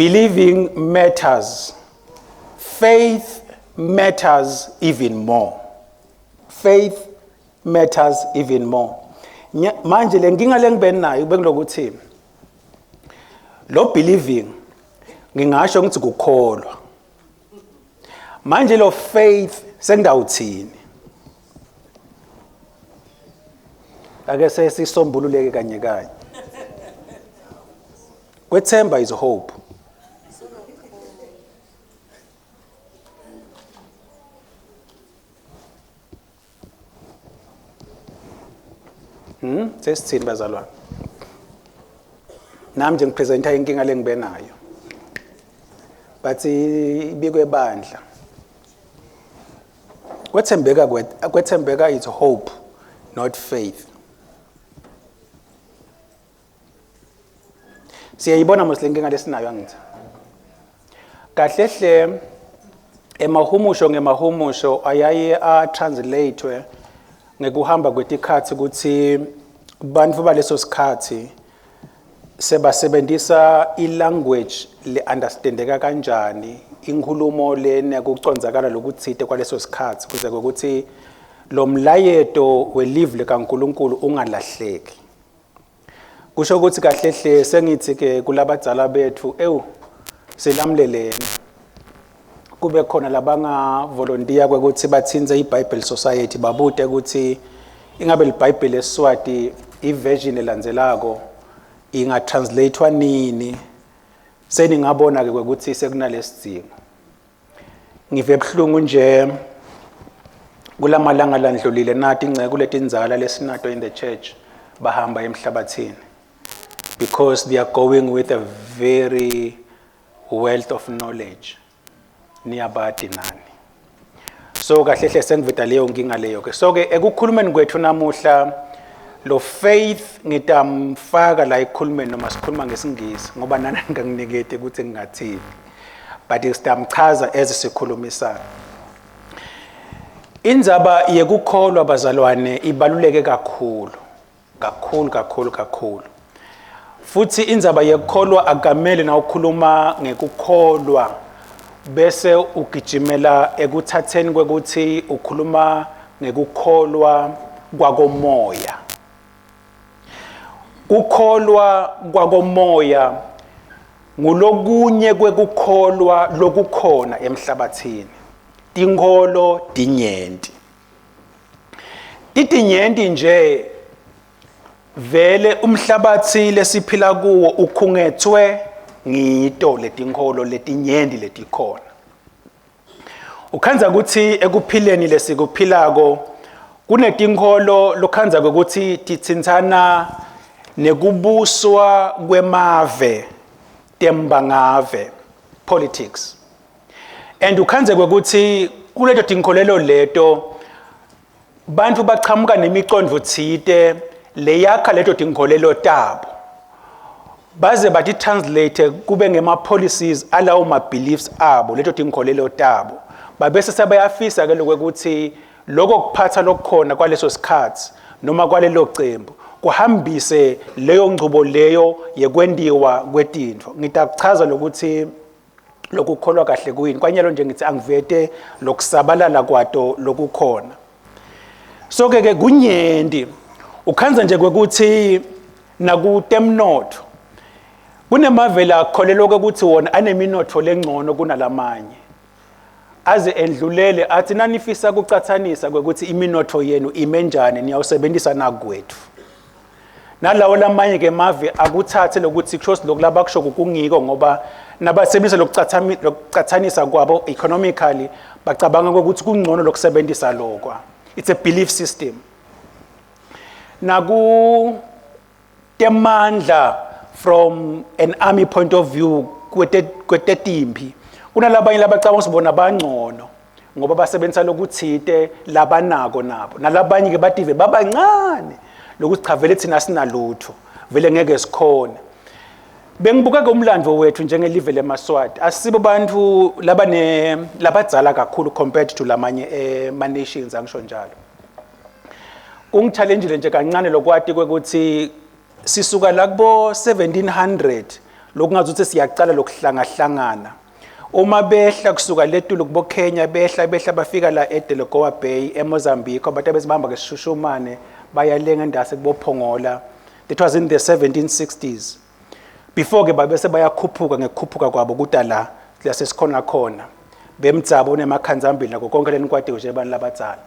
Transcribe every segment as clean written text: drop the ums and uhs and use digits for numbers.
believing matters. Faith matters even more. Faith matters even more. Manje le nkinga lengibe nayo bengilokuthi lo believing ngingasho ngithi kukholwa. Manje lo faith sengidawuthini. Ake sesisombululeke kanye kanye. Kwethemba is hope. Sesithini bazalwane. Nami nje ngipresenta inkinga lengibe nayo. But ibikwe bandla. Kwethembeka is hope, not faith. Siyayibona mos lenkinga lesinayo angithi. Kahle hle ngemahumusho ayaye translatewe ngekuhamba kwetikhathi ukuthi bantu baleso sikhathi sebasebenzisa ilanguage le understandeka kanjani inkulumo lena kucondzakala lokuthite kwaleso sikhathi kuze ukuthi lo mlayeto welive likaNkulunkulu ungalahleki. Kusho ukuthi kahle hle sengithi ke kulabadzala bethu selamleleni kube khona labanga volunteer kwekuthi bathinze iBible Society babude ukuthi ingabe iBible leSiswati iversion elandzelako inga translatewa nini seningabona ke ukuthi sekunalesidingo. Ngive ebhlungu nje kulamalanga landlulile nathi ingceke kuletinzala lesinato in the church bahamba emhlabathini because they are going with a very wealth of knowledge niyabadi nani. So kahle hle sengivita leyo nkinga leyo ke. So ke ekukhulumeni kwethu namuhla lo faith ngitamfaka la ekhulumeni noma sikhuluma ngesingisi ngoba nani nginganikete ukuthi ngingathini. But sitamchaza ezisikhulumisana. Indzaba yekukholwa bazalwane ibaluleke kakhulu. Kakhulu. Futhi indzaba yekukholwa akamele na ukhuluma ngekukholwa bese ugijimela ekuthatheni kwekuthi ukhuluma ngekukholwa kwakomoya. Kukholwa kwakomoya ngulokunye kwekukholwa lokukhona emhlabathini. Tinkholo tinyenti. Titinyenti nje vele umhlabathi lesiphila kuwo ukhungethwe ngito letinkholo letinyenti letikhona. Ukhanza ukuthi ekuphileni lesikuphilako kunetinkholo lokhanza ukuthi titsintsana nekubuswa kwemave tembangave politics. And ukhanze ukuthi kuleto tinkholelo leto bantu bachamuka nemiqondo thite leyakha leto tinkholelo tabo baze bathi translate kube ngema policies alawo ma beliefs abo leto tinkholelo tabo babese sebayafisa ke lokuthi lokho kuphatha lokukhona kwaleso sikhathi noma kwalelo cembu kuhambise leyo ngcubo leyo yekwendiwa kwetintfo. Ngitakuchaza lokuthi lokukholwa kahle kuyini kwanyalo nje ngithi angivete lokusabalala kwato lokukhona. So ke kunyendi ukhanza nje kwekuthi nakutemnotho kunemavela akholelwa ukuthi wona aneminotho lengcono kunalamanye aze endlulele athi nanifisa kucathanisa kwekuthi iminotho yenu imenjani niyawusebenzisa nakwethu nalawo lamanye ke mave akuthathe lokuthi kusho lokulaba kusho kungiko ngoba nabasebenzisa lokucathanisa kwabo economically bacabanga ukuthi kungcono lokusebenzisa lokwa. It's a belief system. Naku temandla from an army point of view kwetetimpi kunalabanye labacabanga sibona bangcono ngoba basebenzisa lokuthite labanako nabo nalabanye ke bative babancane lokuthi cha vele thina sinalutho vele ngeke sikhona. Bengibuka ke umlandvo wethu njengelive leMaswati asibo bantu labadzala kakhulu compared to lamanye ma nations angisho njalo. Kungichallengeile nje kancane lokwati kwekuthi sisuka la kubo 1700 lokungazuthi siyaqala lokuhlangana uma behla kusuka letulo kubo Kenya behla bafika la eDelagoa Bay eMozambique abantu bezibamba ke sishushumane bayalenga endase kubophongola. That was in the 1760s. Before ke babese bayakhuphuka ngekukhuphuka kwabo kudala lasesikhona khona bemdzabo nemakhanzambili nako konke lenikwade nje abantu labadzala.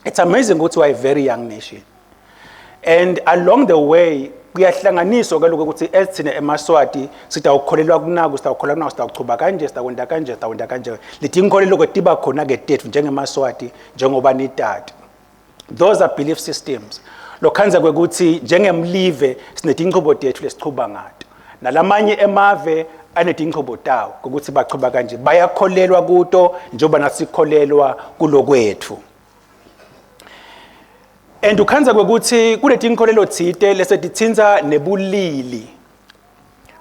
It's amazing ukuthi we are a very young nation. And along the way kuyahlanganiswa ke lokho ukuthi esithina eMaswati sitawukholelwa kunaku sitawukholelwa kunaku sitawuchuba kanje sitawenda kanje sitawenda kanje lithi inkolelo ke tiba khona ke tethu njengeMaswati njengoba nitata. Those are belief systems. Lokhanza kwekuthi njengemlive sinetinqubo tethu lesichuba ngato nalamanye emave anetinqubo tawo ukuthi bachuba kanje bayakholelwa kuto njengoba nasikholelwa kulokwethu. And ukhanza kwekuthi kunetinkolelo tsite lesetitsinza nebulili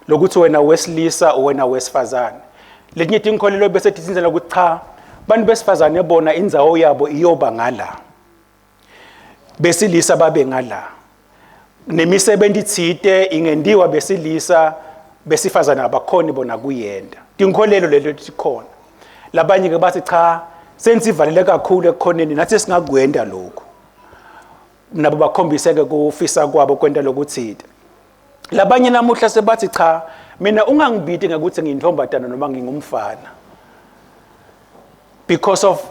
lokuthi wena wesilisa wena wesifazane. Letinye tinkolelo bese titsinza lokuthi cha bantu besifazane bona indzawo yabo iyoba ngala besilisa babe ngala nemisebenzi tsite ingendiwa besilisa besifazane abakhona bona kuyenda. Tinkolelo lelo tikhona labanye ke bathi cha sensivalele kakhulu ekukhoneni nathi singakwenda lokho nabo bakhombiseke kufisa kwabo kwenta lokuthide. Labanye namuhla sebathi cha mina ungangibiti ngokuthi ngiyintombatana noma ngingumfana because of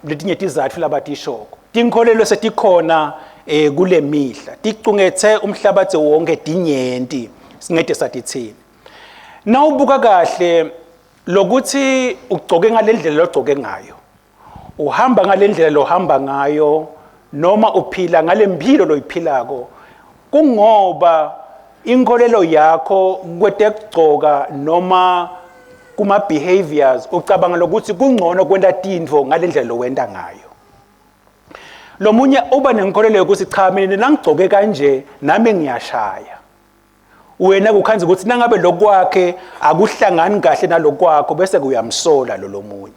letinye tizathu labatishoko. Tinkolelo setikhona kule mihla ticungethe umhlabathi wonke dinyenti singede satithini. Nawubuka kahle lokuthi ugcoke ngalendlela logcoke ngayo uhamba ngalendlela lohamba ngayo noma uphila ngalempilo loyiphilako kungoba inkolelo yakho kwetekugcoka noma kuma behaviors ucabanga lokuthi kungcono kwenta tintfo ngalendlela lowenda ngayo. Lomunye uba nenkolelo yokuthi cha mina nangigcoke kanje nami ngiyashaya. Wena ukhanza ukuthi nangabe lokwakhe akuhlangani kahle nalokwakho bese kuyamsola lomunye.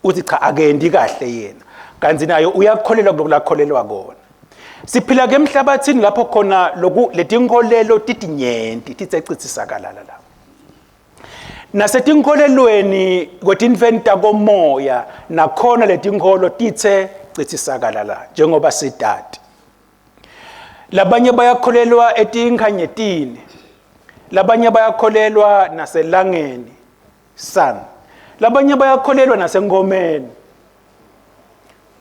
Uthi cha akendi kahle yena. Kanzi nayo uyakholelwa kulakholelwa kona. Siphila ke emhlabathini lapho khona letinkolelo titinyenti titsecitsisakala la. Nasetinkolelweni kwetinventa komoya nakhona letinkolo titse citsisakala la njengoba sidati. Labanye bayakholelwa etinkhanyetini. Labanye bayakholelwa naselangeni sun. Labanye bayakholelwa nasengomeni.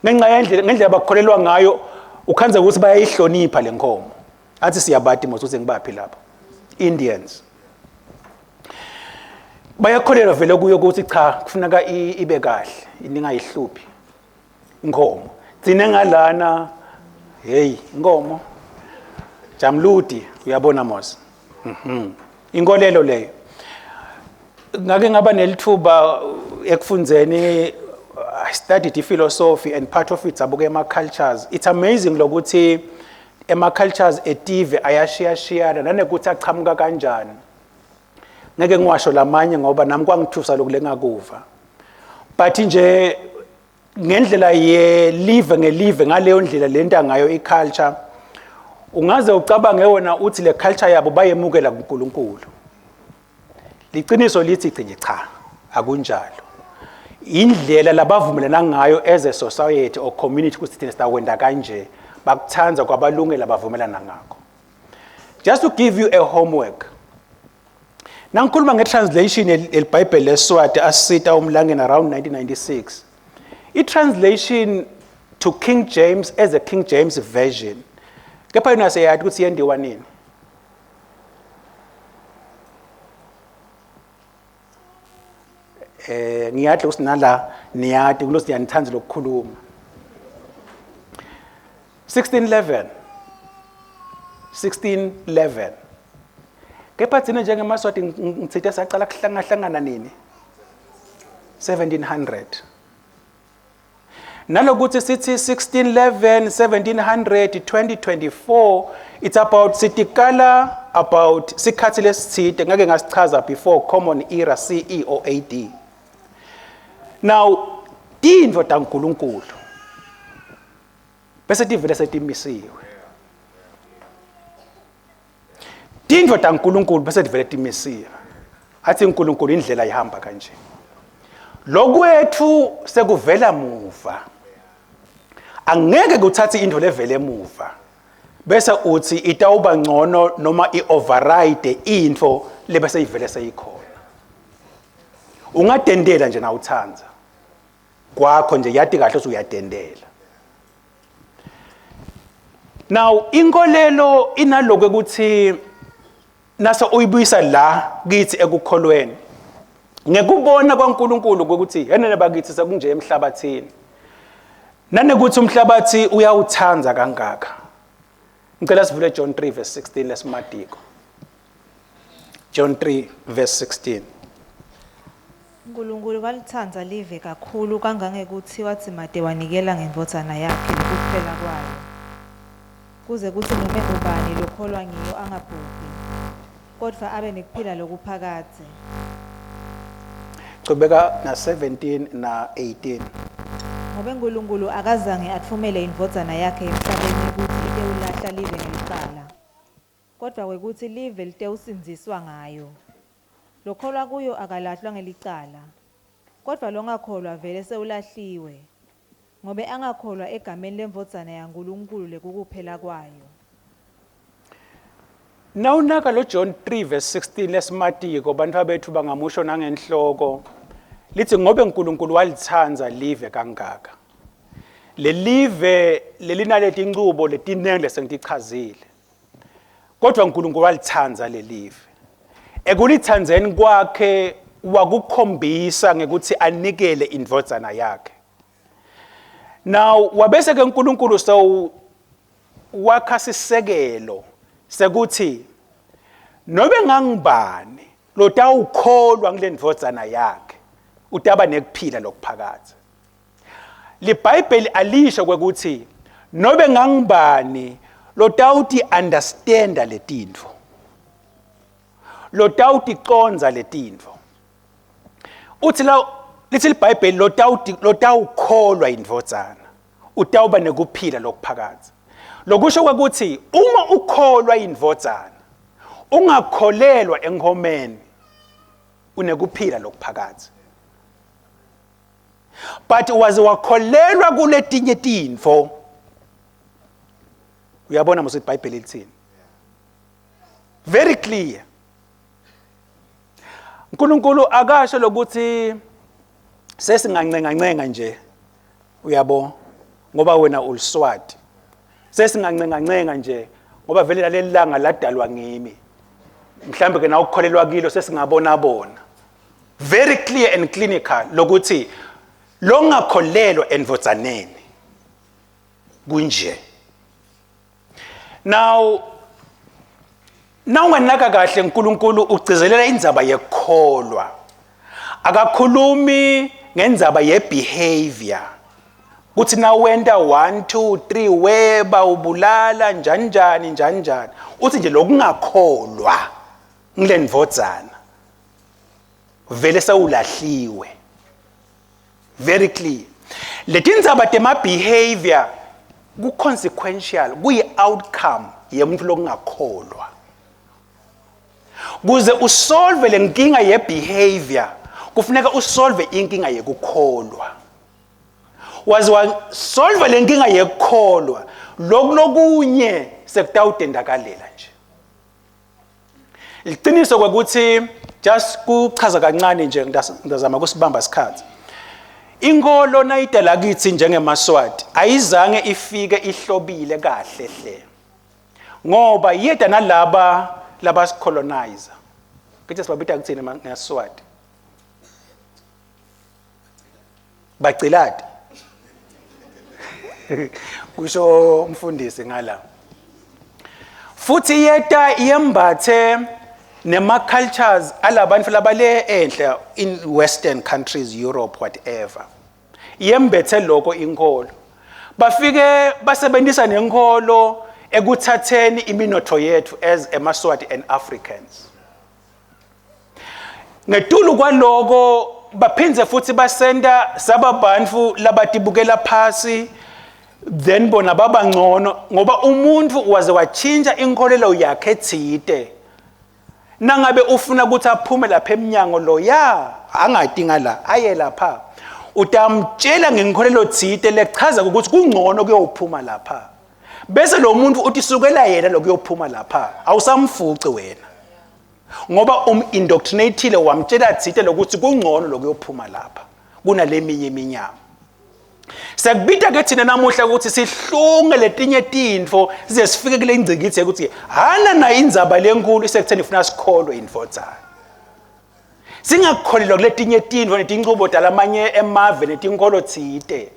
Ngendlela bakholelwa ngayo ukhanza ukuthi bayayihlonipha lenkomo. Athi siyabati mos ukuthi ngibaphi lapho. Indians. Bayakholelwa vele kuyo ukuthi cha kufuneka ibe kahle, ningayihluphi. Inkomo. Dzine ngalana hey inkomo. Jamludi uyabona mos. Inkolelo leyo. Ngake ngaba nelithuba ekufundzeni I studied philosophy and part of it abuke cultures. It's amazing lokuthi cultures etive ayashiyashiyana nanekuthi aqhamuka kanjani. Ngeke ngiwasho lamanye ngoba nami kwangithusa lokulengakuva. But nje ngendlela ye live ngelive ngaleyo ndlela lenta ngayo iculture ungaze ucabange wona uthi le culture yabo bayemukela kuNkulunkulu. Liqiniso lithi nje cha akunjalo. Indlela labavumelana ngayo as a society or community ukuthi thina sitawenda kanje bakuthanza kwabalungela bavumelana ngakho. Just to give you a homework. Nangikhuluma ngetranslation elBhayibheli leSwati asita umlangeni around 1996. I-translation to King James as a King James version. Kepha yona seyathi ukuthi yendiwa nini? Ngiyathi usinala niyati kulo siyanithanda lokukhuluma 1611 kepha thina njengeMaswati ngitsithe saqala kuhlangana nini 1700 nalokuthi sithi 1611 1700 2024 it's about sitikala about sikhathi lesithide ngake ngasichaza before common era CE or AD. Now tintfo taNkulunkulu bese tivele setimisiwe indvodana kaNkulunkulu bese livele timesiya athi uNkulunkulu indlela ihamba kanje lokwethu sekuvela muva angeke kuthathe into levele emuva bese uthi itawuba ngcono noma ioverride info lebese ivele seyikhona ungadendela nje na uthanza kwakho nje yathi kahle usuyadendela. Now inkolelo inaloko ukuthi nase uyibuyisa la kithi ekukholweni ngekubona kwaNkulunkulu ukuthi yenene bakithi sekunje emhlabathini nanekuthi umhlabathi uyawuthanza kangaka. Ngicela sivule John 3 verse 16 lesimadiko. John 3 verse 16. uNkulunkulu walithanda live kakhulu kangangekuthi wathi made wanikela ngendvodzana yakhe lokuphela kwayo kuze kuthi noma ngubani lokholwa ngiyo angabhubhi kodwa abe nekuphila lokuphakade. Chubeka na 17 na 18. Ngoba uNkulunkulu akazange athumele indvodzana yakhe emhlabeni ukuthi itewulahla live ngelicala kodwa kwekuthi live litewusindziswa ngayo. Lokholwa kuyo akalahlwa ngelicala kodwa longakholwa vele sewulahliwe ngobe angakholwa egameni lemvodzana yaNkulunkulu lekukuphela kwayo. Nawunaka lo John 3 verse 16 lesimatiko bantu abethu bangamusho nangenhloko lithi ngobe uNkulunkulu walithanda live kangaka. Le live lelinaleti inqubo letinenge lesengitichazile. Kodwa uNkulunkulu walithanda le live. Ekulithandzeni kwakhe wakukhombisa ngekuthi anikele indvodzana yakhe. Now wabese ke uNkulunkulu so wakha sisekelo sekuthi nobe ngangibani lotawukholwa kule ndvodzana yakhe utaba nekuphila lokuphakade. LiBhayibheli alisho kwekuthi nobe ngangibani lotawuti understanda letintfo lotawuti qonza letintfo uthi la lithi iBhayibheli lotawukholwa indvodzana utawuba nekuphila lokuphakade. Lokusho ukuthi uma ukholwa indvodzana ungakholelwa enkhomeni unekuphila lokuphakade. But waze wakholelwa kuletinye tintfo uyabona mase iBhayibheli lithini very clear. uNkulunkulu akasho lokuthi sesingancenga nje uyabo ngoba wena uliswati sesingancenga nje ngoba vele laleli langa ladalwa ngimi mhlambe ke na ukukholelwa kilo sesingabona bona very clear and clinical lokuthi longakholelwa endvodzaneni kunje. Now unganaka kahle uNkulunkulu ugcizelela indzaba yekukholwa akakhulumi ngendzaba yebehavior kuthi na wenda 1 2 3 weba ubulala njani uthi nje lokungakholwa ngile ndvodzana vele sewulahliwe very clear. Letindzaba tema behavior ku consequential kuyi outcome yemuntu lokungakholwa kuze usolve lenkinga yebehavior kufuneka usolve inkinga yekukholwa. Wazi wa solve lenkinga yekukholwa lokunye sekutawudendakalela nje. Iqiniso kwekuthi just kuchaza kancane nje ngizama kusibamba isikhathi. Inkolo nayidala kithi njengemaswati ayizange ifike ihlobile kahle hle. Ngoba yeda nalaba labasicolonizer. Kithi sibabita kuthini ngeSwati? Bacilati. Kusho umfundisi ngala. Futhi yeta yembathe nema cultures alabantu labale enhle in western countries Europe whatever. Yembethe lokho inkolo. Bafike basebenzisa nenkolo ekuthatheni iminotho yethu as emaswati and Africans. Ngetulu kwaloko baphinze futhi basenda sababantu labatibukela phasi then bona baba ngcono ngoba umuntu waze wachinja inkolelo yakhe ethide nangabe ufuna ukuthi aphume lapha eminyango lo ya angadinga la aye lapha utamtshela ngenkholelo thite lechaza ukuthi kungcono kuyophuma lapha bese lo muntu uthi sukela yena lokuyophuma lapha awusamfuci wena ngoba indoctrinatile wamtshela thite lokuthi kungcono lokuyophuma lapha kunaleminye iminyango. Sakubita ke thina namuhla ukuthi sihlunge letinye tintfo size sifike kule ingcikithi ukuthi hana na indzaba lenkulu isekutheni ifuna sikholwe indvodzana. Singakholelwa kuletinye tintfo netincubo talamanye emave netinkolo thite.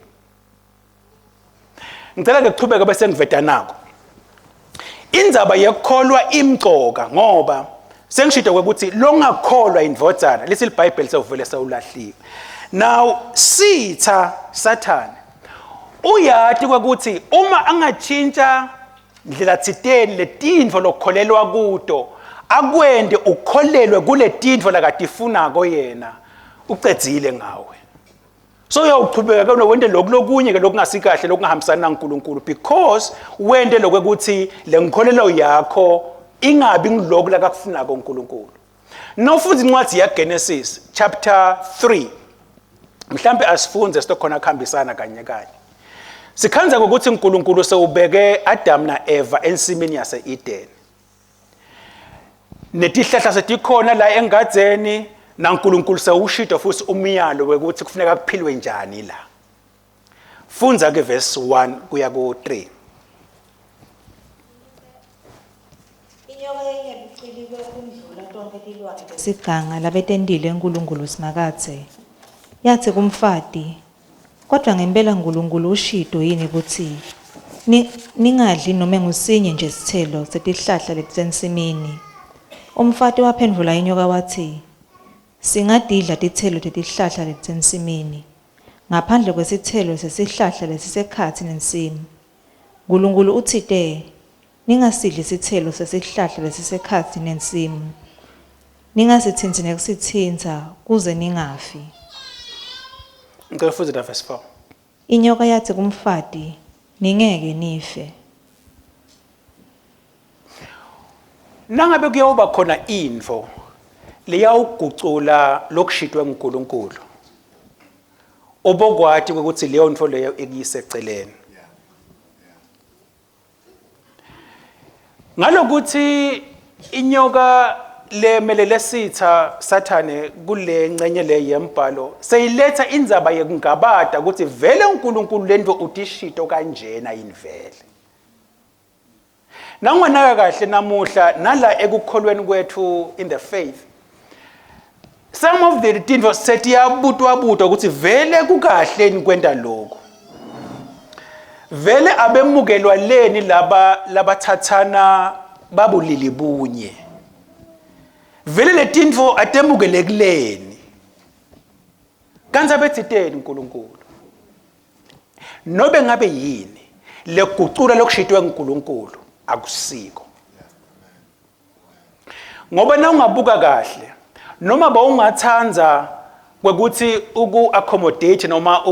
Ngicela ke kuchubeka bese ngiveda nako. Indzaba yekukholwa imcoka ngoba sengishito ukuthi longakholwa indvodzana lesi iBhayibheli sewuvele sewulahliwe. Now sitha Satan uyati ukuthi uma angatshintsha ndlela thiteni letintfo lokholelwa kuto akwende ukholelwe kule tintfo lakatifunako yena ucedzile ngawe. So uyawuqhubeka ke wende lokunye ke lokungasikahle lokungahambisana naNkulunkulu because wende lokuthi lenkholelo yakho ingabi ngiloko lakakufunako uNkulunkulu. Nofuthi incwadi yaGenesis chapter 3 mhlambe asifunze sitokhona khambisana kanye kanye. Sikhanza ukuthi uNkulunkulu sewubeke Adam na Eva ensimini yase Eden. Netihlahla setikhona la engadzeni naNkulunkulu sewushito futhi umyalo wekuthi kufuneka kuphilwe njani la. Funza ke verse 1 kuya ku 3. Inyoka yenye buciliwe ukundlula tonke tilwane lesiganga labetendile uNkulunkulu simakathe. Yathi kumfati kodwa ngempela uNkulunkulu ushido yini ukuthi ningadli noma ngusinye nje isithelo setihlahla letisensimini. Umfati waphendula inyoka wathi singadidla tithelo tetihlahla letisensimini ngaphandle kwesithelo sesihlahla lesisekhathi nensimu. uNkulunkulu uthite ningasidli isithelo sesihlahla lesisekhathi nensimu ningasithinzi nekusithinza kuze ningafi. Ngicela futhi na verse 4. Inyoka yathi kumfati ningeke nife. Nangabe kuyoba khona info liyawugucula lokushitwe uNkulunkulu. Obokwati ukuthi leyo info leyo ekuyiseceleni. Ngalokuthi inyoka lemelele sitha Sathane kule ngcenye le yembhalo seyiletha indzaba yekungabada ukuthi vele uNkulunkulu lento utishito kanjena yinvele. Nangwanaka kahle namuhla nala ekukholweni kwethu in the faith. Some of the tintfo setiyabutwa ukuthi vele kukahle nikwenda lokho. Vele abemukelwa leni labathathana babulili bunye. Vele letintfo atemukelekileni. Kanza bethiteni uNkulunkulu. Nobe ngabe yini lekucula lokushitwe uNkulunkulu akusiko. Ngoba na ungabuka kahle noma bawungathanza kwekuthi uku-accommodate noma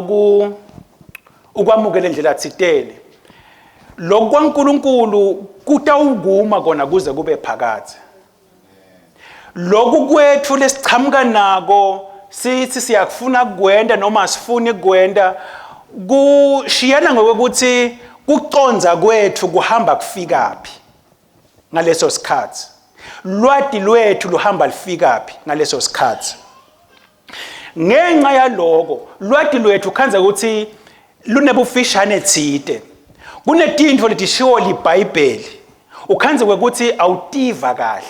ukwamukela indlela thitene lokwaNkulunkulu kutawuguma kona kuze kube phakathi. Lokhu kwethu lesichamuka nako sithi siyakufuna kwenda noma asifuni kwenda kushiyana ngokuthi kuconza kwethu kuhamba kufikaphi ngaleso sikhathi. Lwati lwethu luhamba lifikaphi ngaleso sikhathi. Ngenxa yaloko lwati lwethu khanza ukuthi lunebufishane thite. Kunetintfo letishiwo liBhayibheli ukhanza ukuthi awutiva kahle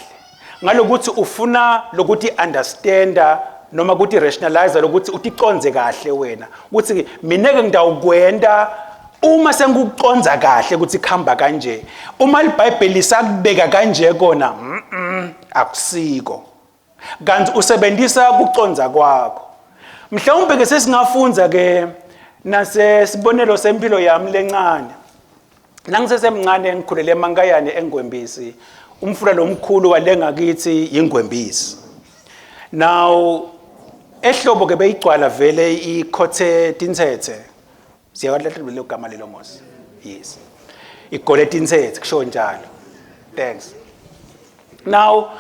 ngalokuthi ufuna lokuthi understanda noma ukuthi rationalize lokuthi uticonze kahle wena ukuthi mineke ngidawukwenda uma sengikuconza kahle ukuthi khamba kanje uma iBhayibheli sakubeka kanje kona akusiko kanti usebenzisa ukuconza kwakho. Mhlawumbe ke sesingafunza ke nase sibonelo sempilo yami lencane. Nangisesemncane ngikhulele eMankayane eNgwembisi. Umfula lomkhulu walengakithi ingwembisi. Now ehlobo ke beyigcwala vele ikhothe tinthethe. Siyawalahlela lo gama lelo mos. Yes. Igole tinthethe kusho njalo. Thanks. Now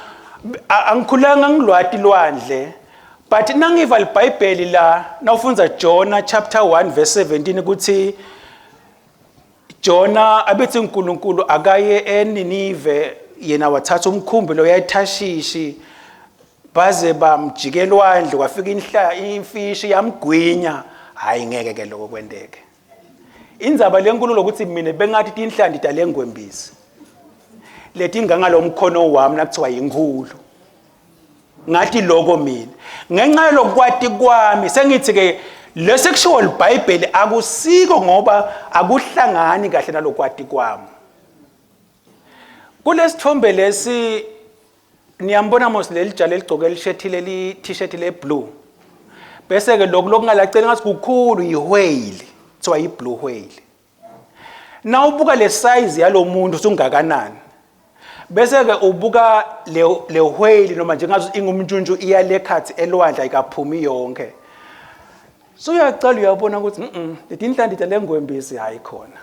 angikhulanga ngilwati lwandle, but nangiva iBhayibheli la nawufunza Jonah chapter 1 verse 17 ukuthi Jonah abethi uNkulunkulu akaye eNinive yena wathatha umkhumbi lo yaThashishi baze bamjike elwandle kwafika imfishi yamgwinya. Hayi ngeke ke lokho kwendeke. Indzaba lenkulu lokuthi mina bengathi tinhlandi talengwembisi leti ngangalo mkhono wami nakuthiwa yinkulu ngathi lokho mina ngenxa lokwati kwami sengithi ke le sexual iBhayibheli akusiko ngoba akuhlangani kahle nalokwati kwami. Kulesithombe lesi niyambona mos leli jala eligcoke lishethile t-shirt le blue bese ke lokungalacela ngathi kukhulu yiwhale kuthiwa yiblue whale. Nawubuka le size yalomuntu usungakanani bese ke ubuka le whale noma njengazo ingumntshuntshu iyalekhathi elwandle ayikaphumi yonke. So uyacala uyabona ukuthi leti inhlandi talengwembisi hayi khona.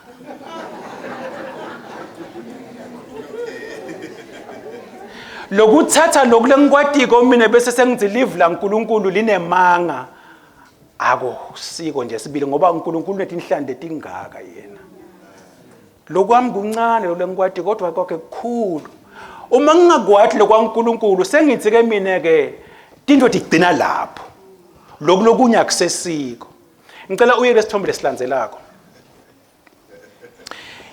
Lokuthatha lokulengikwatiko mina bese sengithi live la uNkulunkulu linemanga akusiko nje sibili ngoba uNkulunkulu netinhlandi etingaka yena. Lokwami kuncane lolengikwati kodwa konke kukhulu. Uma ngingakwathi lokwaNkulunkulu sengithi ke mina ke tinto tigcina lapho. Lokulokunye akusesiko. Ngicela uye lesithombe lesilandzelako.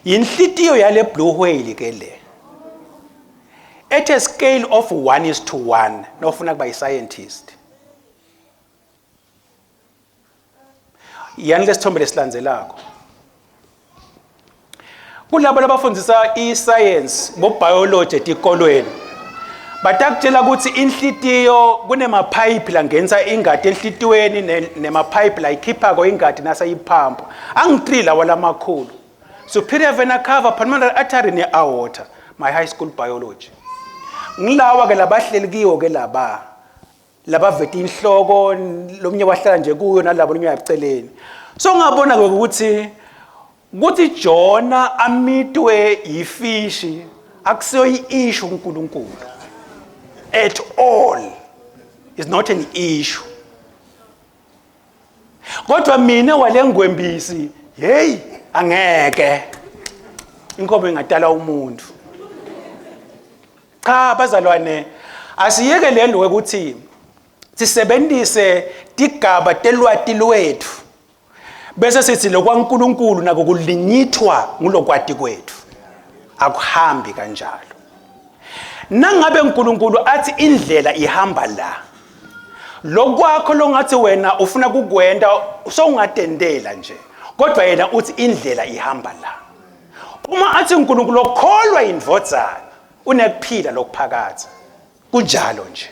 Yinhlitiyo yale blue whale ke le. At a scale of 1:1 nofuna kuba scientist. Yani lesithombe lesilandzelako. Kulabo labafundisa iscience bobiology etikolweni batakutshela ukuthi inhlitiyo kunemapipe la ngenza ingadi enhlitiyweni nemapipe la ikhipha ko ingadi nasayiphampa angi3 lawa lamakhulu superior vena cava pulmonary artery ne aorta my high school biology ngilawa ke labahlelikiyo ke laba veti inhloko lomnye wahlala nje kuyo nalabo lomnye yaceleni so ngabona ke ukuthi Jonah amitwe yifishi akusiyo issue uNkulunkulu at all is not an issue. Kodwa mina walengwembisi hey angeke inkomo ingadala umuntu. Cha bazalwane asiyeke lento ukuthi sisebenzise tigaba telwati lwethu bese sithi lokwaNkulunkulu nako kulinyithwa ngulokwati kwethu akuhambi kanjalo. Nangabe uNkulunkulu athi indlela ihamba la lokwakho longathi wena ufuna kukwenda usongatendela nje kodwa yena uthi indlela ihamba la. Uma athi uNkulunkulu okholwa indvodzana unekuphila lokuphakathi kunjalo nje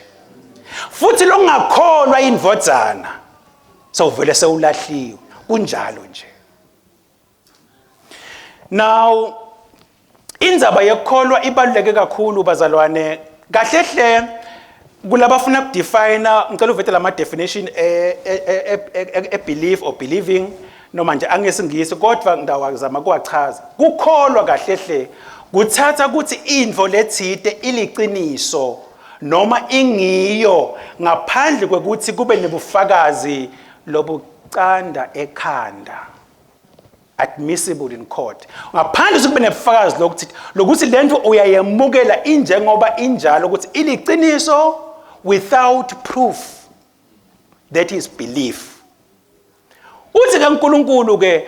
futhi lokungakholwa indvodzana sowuvele sewulahliwe kunjalo nje. Now indzaba yekholwa ibaluleke kakhulu bazalwane kahle hle kulabafuna ukudefine ngicela uvete lama definition belief or believing noma nje angesingisi kodwa ngidawazama kuwachaza. Kukholwa kahle hle kuthatha ukuthi info lethide iliciniso noma ingiyo ngaphandle kwekuthi kube nebufakazi lobucanda ekhanda admissible in court. Ngaphandle kube nebufakazi lokuthi lento uyayemukela injengoba injalo ukuthi iliciniso without proof that is belief. Uthi ke uNkulunkulu ke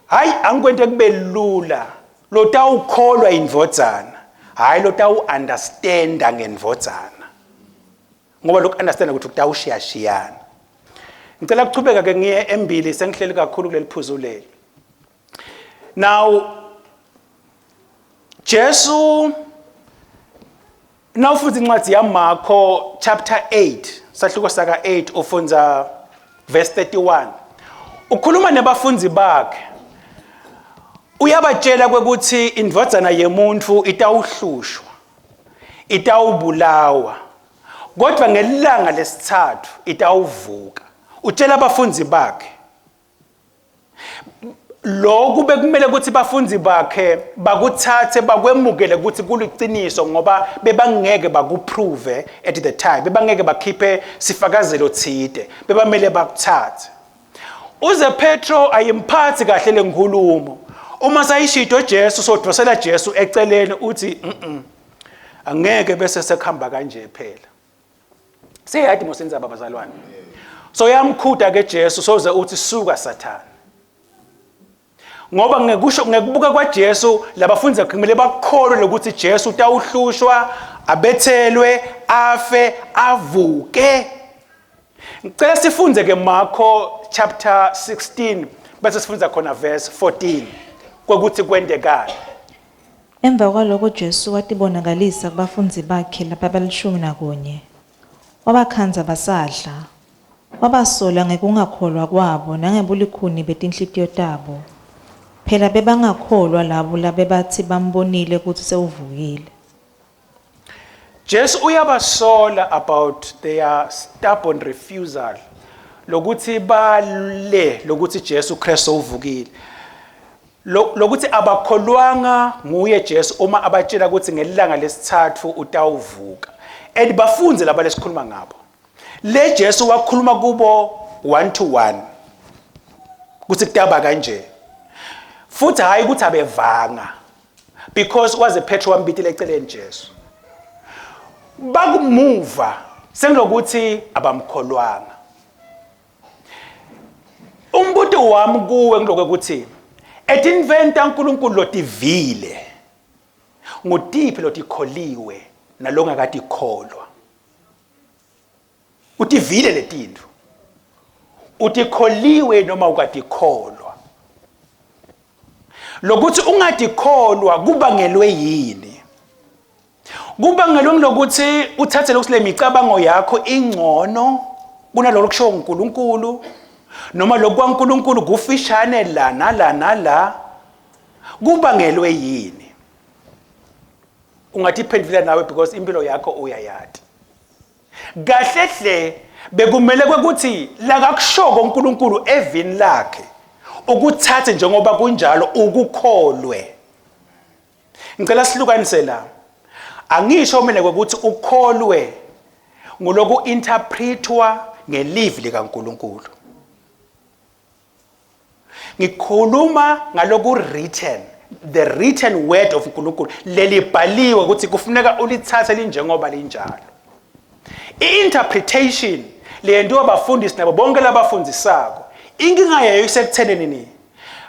hayi angikwente kube lula lotawukholwa indvodzana hayi lotawu-understanda ngendvodzana ngoba lokhu understanda ukuthi kutawushiyashiyana. Ngicela kuchubeka ke ngiye embili sengihleli kakhulu kuleli phuzu leli. Now Jesu nawufunza incwadi yaMarko chapter 8 sahluko saka 8 ufunza verse 31 ukhuluma nabafunzi bakhe uyabatshela ukuthi indvodzana yemuntu itawuhlushwa itawubulawa kodwa ngelanga lesithathu itawuvuka. Utshela abafunzi bakhe lokhu bekumele ukuthi bafunzi bakhe bakuthathe bakwemukele ukuthi kuliciniso ngoba bebangeke bakuprove at the time, bebangeke bakhiphe sifakazelo thide, bebamele bakuthathe. Uze Petro ayimphathi kahle lenkulumo. Uma sayishito Jesu sodosela Jesu eceleni uthi angeke bese sekhamba kanje phela. Siyathi mosenza babazalwane. So yamkhuda ke Jesu soze uthi suka Sathane. Ngoba ngekubuka kwaJesu labafunzi bakhe kumele bakholwe ukuthi Jesu utawuhlushwa, abethelwe, afe, avuke. Ngicela sifunze ke Marko chapter 16 bese sifunza khona verse 14 kokuthi kwendekani. Emva kwalokho Jesu watibonakalisa kubafunzi bakhe lapha bal11. Wabakhanza basadla. Wabasola ngekungakholwa kwabo nangebulikhuni betinhlitiyo tabo. Phela bebangakholwa labo labebathi bambonile ukuthi sewuvukile. Jesu uyabasola about their stubborn refusal lokuthi bale lokuthi Jesu Kristu uvukile. Lokuthi abakholwanga nguye Jesu uma abatshela ukuthi ngelanga lesithathu utawuvuka. And bafunze laba lesikhuluma ngabo. Le Jesu wakhuluma kubo 1-to-1. Kuthi kutaba kanje. Futhi hayi ukuthi abevanga because waze Petro wambitile eceleni Jesu. Bakumuva sengilokuthi abamkholwanga. Umbuto wami kuwe ngilokho ukuthi etinventa uNkulunkulu lotivile. Ngutiphi lotikholiwe nalongakati kholwa. Utivile letinto. Utikholiwe noma ukatikholwa. Lokuthi ungatikholwa kubangelwe yini? Kubangelwe ngokuthi uthathe lokule micabango yakho ingcono kunalokho kusho uNkulunkulu noma lokho kwaNkulunkulu kufishane la nala kubangelwe yini? Ungatiphendula nawe because impilo yakho uyayathi. Kahlehle bekumele ukuthi la kakushoko uNkulunkulu evini lakhe ukuthathe njengoba kunjalo ukukholwe. Ngicela silukanise la. Angisho mina ukuthi ukholwe ngoloku interpretwa ngelivi likaNkulunkulu. Ngikhuluma ngaloku written, the written word of uNkulunkulu lelibhaliwe ukuthi kufuneka ulithathe linjengoba linjalo. I-interpretation leyenziwa abafundisi nabo bonke labafundisako inkinga yayo isekutheneni ni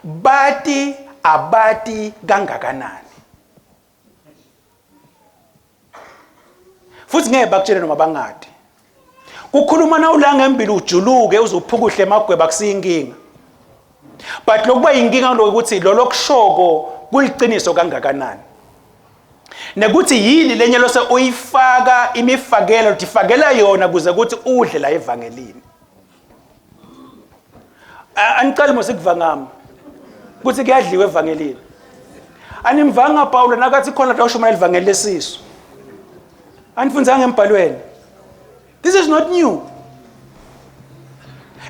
bati abati kangakanani. Futhi ngeke bakutshele noma bangadi. Kukhuluma na ulanga embili ujuluke uzophukuhle emagweba kusiyinkinga. But lokuba inkinga lokuthi lo lokushoko kuliciniso kangakanani. Nekuthi yini lenye lose uyifaka imifakelo utifakela yona kuze ukuthi udle la evangelini. Anicela mosikuvangama kuthi kuyadliwa evangelini. Animvanga Paulo nakathi khona la ushumayela ivangeli lesiso. Anifunzanga embhalweni. This is not new.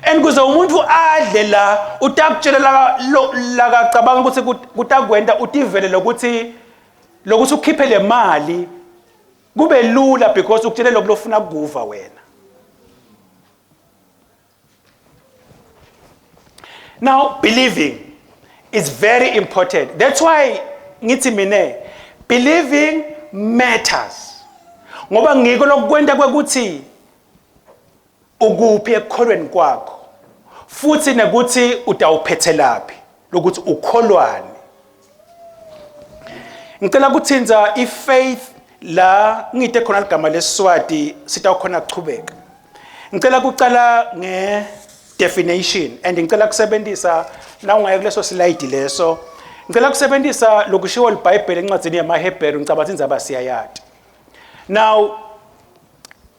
And kuze umuntu adle la utakutshela la kacabanga ukuthi kutakwenda utivele lokuthi ukhiphe le mali kube lula because ukutshela lokho lofuna kuva wena. Now believing is very important. That's why ngithi mina believing matters. Ngoba ngiko lokwenda kwekuthi ukuphi ekholweni kwakho futhi nekuthi utawuphethelaphi lokuthi ukholwani. Ngicela ukuthinza ifaith la ngite khona igama leSiswati sitawukhona kuchubeka. Ngicela ukucala nge definition and ngicela kusebenzisa la ungaye kuleso slide leso. Ngicela kusebenzisa lokushiwo iBhayibheli encwadzini yamaHebheru ngicabanga indzaba siyayati. Now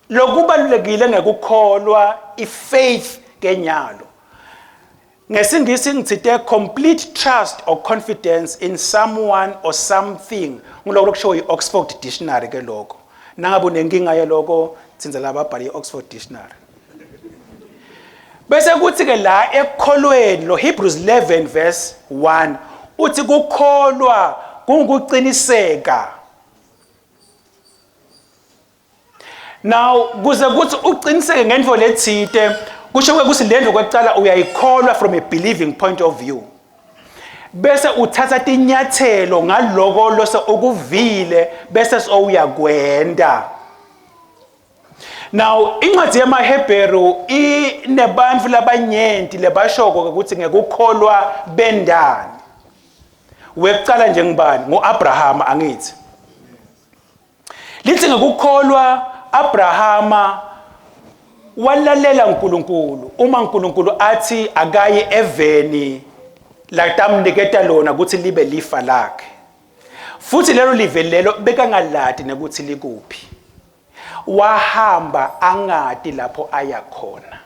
lokubalulekile ngekukholwa ifaith kenyalo. Ngesingisi ngitsite complete trust or confidence in someone or something. Ngiloko kusho iOxford Dictionary ke lokho. Nangabe unenkinga yaloko tsinza lababhali iOxford Dictionary. bese kuthi ke la ekukholweni lo Hebrews 11 verse 1 uthi kukholwa kungukuqiniseka. Now kuze kuthi uqiniseke ngendvo lethite kusho ukuthi lendvo kwecala uyayikholwa from a believing point of view. Bese uthatha tinyathelo ngaloko lose ukuvile bese sowuyakwenda. Now incwadi yamaHebheru inebantfu labanyenti lebashoko ukuthi ngekukholwa bendani. Wekucala nje ngibani? Ngo-Abrahama angithi. Lithi ngekukholwa Abrahama walalela uNkulunkulu uma uNkulunkulu athi akaye eveni latamniketa lona ukuthi libe lifa lakhe. Futhi lelo live lelo bekangaladi nekuthi likuphi. Wahamba angadi lapho aya khona.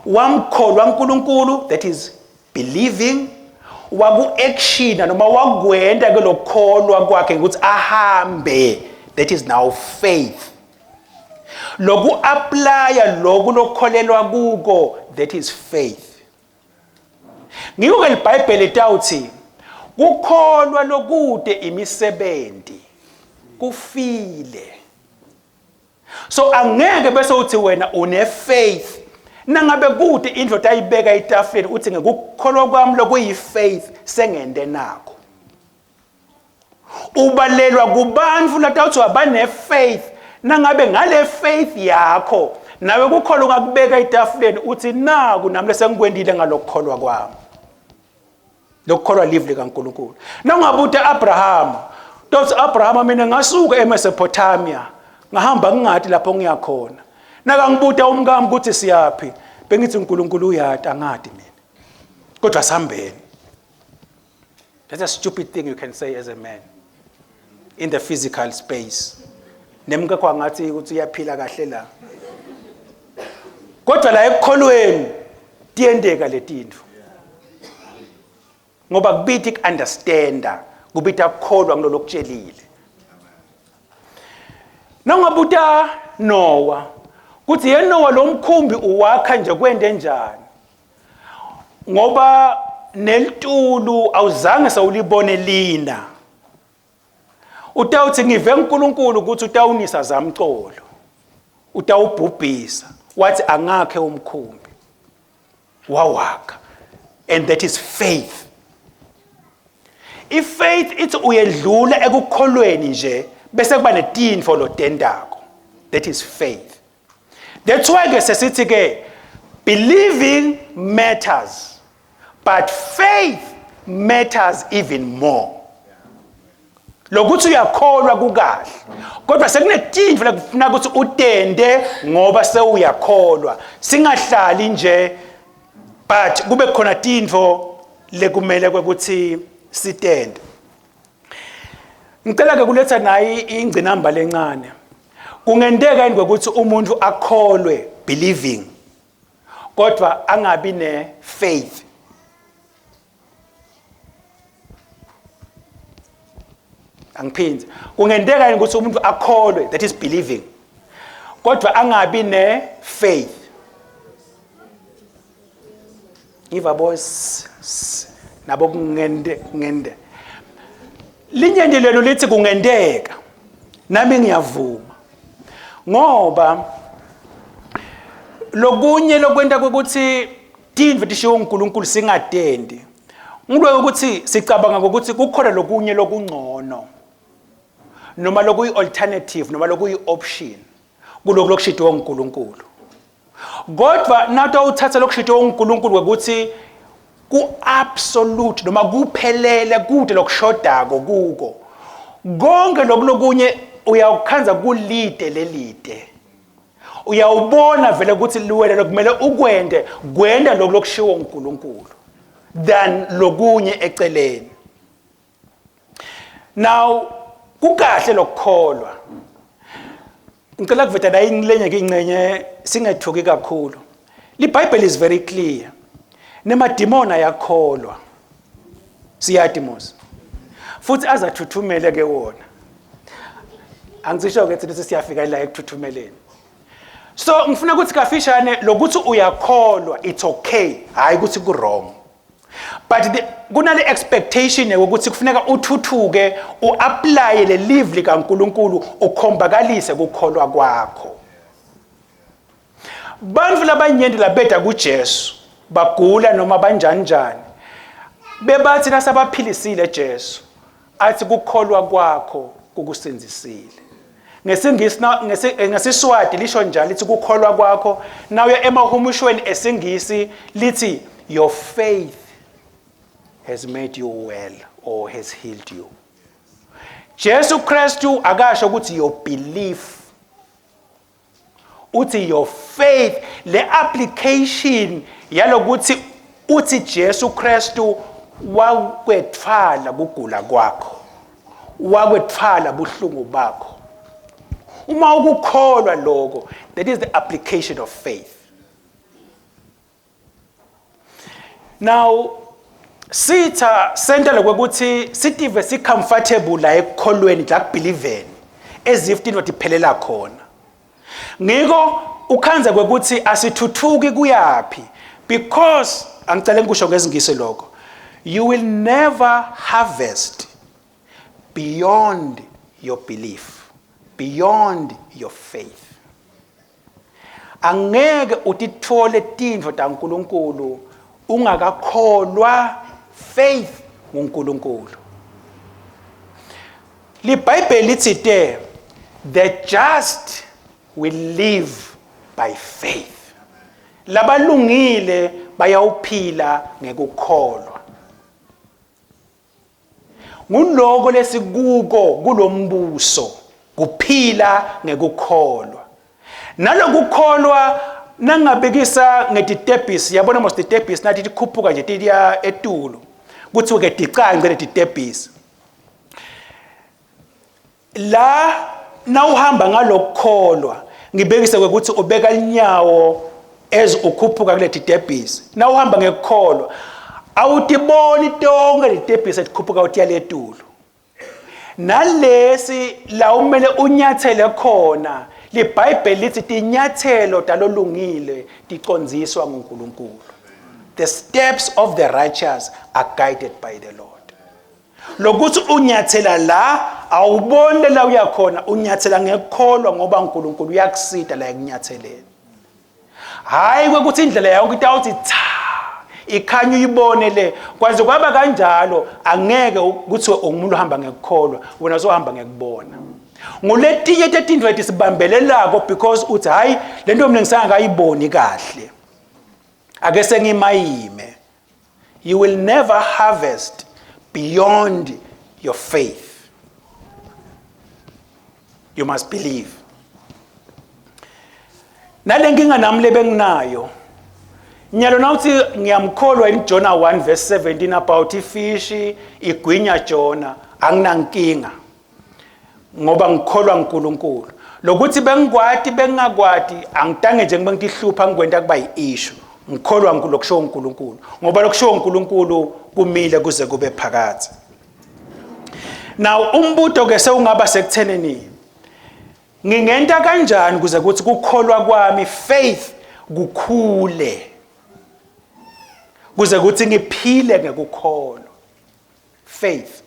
Wamkholwa uNkulunkulu, that is believing, waku-actiona noma wakwenda ke lokholwa kwakhe ukuthi ahambe, that is now faith. Loku applya loku lokholelwa kuko, that is faith. Ngiko ke iBhayibheli litawuthi kukholwa lokude imisebenti kufile. So angeke bese uthi wena une faith nangabe kude indvodza ayibeka itafeni uthi ngekukholwa kwami lokuyi faith sengende nako. Ubalelwa kubantfu latawuthi abane faith nangabe ngale faith yakho nawe kukholwa ungakubeka itafeni uthi naku nami lesengikwendile ngalokukholwa kwami. Lokukholwa live likaNkulunkulu. Nangabuta Abraham, uthi Abraham mina ngasuka eMesopotamia ngahamba ngingadi lapho ngiyakhona. Nakangibuta umkami ukuthi siyapi, bengithi uNkulunkulu uyati angadi mina. Kodwa sihambeni. That's a stupid thing you can say as a man in the physical space. Nemkakho angathi ukuthi uyaphila kahle la. Kodwa la ekukholweni tiyendeka letinto. Ngoba kubithi understanda, kubithi akukholwa ngilolo kutshelile. Nangabuta Noah, kuthi yeNoah lo mkhumbi uwakha nje kwende njani. Ngoba nelitulu awuzange sawulibone lina. Utawuthi ngive uNkulunkulu ukuthi utawunisa zamcolo. Utawubhubhisa, wathi angakhe umkhumbi. Wawakha. And that is faith. If faith ithi uyedlula ekukholweni nje bese kuba netintfo lotendako. That is faith. That's why ke sesithi ke believing matters, but faith matters even more. Lokuthi uyakholwa kukahle, kodwa sekunetintfo lekufuna ukuthi utende ngoba sewuyakholwa. Singahlali nje but kube khona tintfo lekumele ukuthi sitende. Ngicela ke kuletha nayi ingcinamba lencane. Kungendeka yini ukuthi umuntu akholwe believing kodwa angabi ne faith. Angiphindi. Kungendeka yini ukuthi umuntu akholwe, that is believing, kodwa angabi ne faith. Ngiva boys nabo ngende. Linyende lelo lithi kungendeka. Nami ngiyavuma. Ngoba lokunye lokwenda ukuthi tindve tishiwo uNkulunkulu singatendi. Ngilwe ukuthi sicabanga ukuthi kukhona lokunye lokungcono. Noma lokuyi alternative noma lokuyi option kuloko lokushitwa uNkulunkulu. Kodwa nato uthatha lokushitwa uNkulunkulu ukuthi ku absolute noma kuphelele kude lokushodako kuko. Konke lokunye uyawukhanza kulide lelide. Uyawubona vele ukuthi liwele lokumele ukwende kwenda lokushiwo uNkulunkulu than lokunye eceleni. Now kukahle lokukholwa. Ngicela kuveta la ingcenye ke ingcenye singethuki kakhulu. LiBhayibheli is very clear. Nemadimona yakholwa. Siyati mos. Futhi azathuthumele ke wona. Angizisho ke ukuthi siyafika la ekuthuthumeleni. So ngifuna ukuthi kafishane lokuthi uyakholwa it's okay hayi ukuthi ku wrong. But kunale expectation ukuthi kufuneka uthuthuke uapply le live likaNkuluNkulu ukhombakalise ukukholwa kwakho. Bantu labanyenti labeda kuJesu bagula noma banjanjani bebathi nasabaphilisile Jesu athi ukukholwa kwakho kukusenzisile. Ngesingisi ngesiswati lisho njalo lithi ukukholwa kwakho nawe emahumushweni esingisi lithi your faith has made you well or has healed you. Jesu Kristu akasho ukuthi your belief uthi your faith le application yalokuthi uthi Jesu Kristu wakwetfala kugula kwakho wakwetfala buhlungu bakho. Uma ukukholwa lokho that is the application of faith. Now sitha center lokuthi sitive si comfortable la ekukholweni la kubelieveni as if into iphelela khona. Ngiko ukhanza kwekuthi asithuthuki kuyapi because angicela ngikusho ngezingisi lokho you will never harvest beyond your belief, beyond your faith. Angeke utithole tindvo taNkuluNkulu ungakakholwa faith nguNkulunkulu. LiBhayibheli lithi the just will live by faith. Labalungile bayawuphila ngekukholwa. Nguloko lesikuko kulombuso kuphila ngekukholwa. Nalokukholwa nangabekisa ngeditebhisi yabona mos ditebhisi nathi tikhuphuka nje tiya etulo kuthi ke dicangce leditebhisi la nawuhamba ngalokukholwa ngibekise ukuthi ubeka inyawo ez ukhuphuka kule ditebhisi nawuhamba ngekukholwa awutiboni tonke ditebhisi etikhuphuka uthi yale etulo nalesi la umele unyathele khona LiBhayibheli lithi tinyathelo talolungile ticondziswa nguNkulunkulu. The steps of the righteous are guided by the Lord. Lokuthi unyathela la awubone la uyakhona unyathela ngekukholwa ngoba uNkulunkulu uyakusida la ekunyatheleni. Hayi ukuthi indlela yakho itawuthi cha ikhanya uyibone le kwaze kwaba kanjalo angeke ukuthi umuntu uhamba ngekukholwa wena uzohamba ngekubona. Ngoletiye tetindwe tisibambelelako because uthi hayi lento mina ngisangayiboni kahle ake sengimayime. You will never harvest beyond your faith. You must believe. Nalenkinga nami lebenginayo nyalo nawuthi ngiyamkholwa in Jonah 1 verse 17 about ifish igwinya Jonah anginankinga ngoba ngikholwa uNkulunkulu lokuthi bengikwati bengakwati angitange nje ngibengihlupa ngikwenta kuba yiissue ngikholwa lokusho uNkulunkulu ngoba lokusho uNkulunkulu kumile kuze kube phakathi. Now umbuto ke sewungaba sekutheneni ngingenta kanjani kuze kuthi ukukholwa kwami faith kukhule kuze kuthi ngiphile ngekukholwa faith.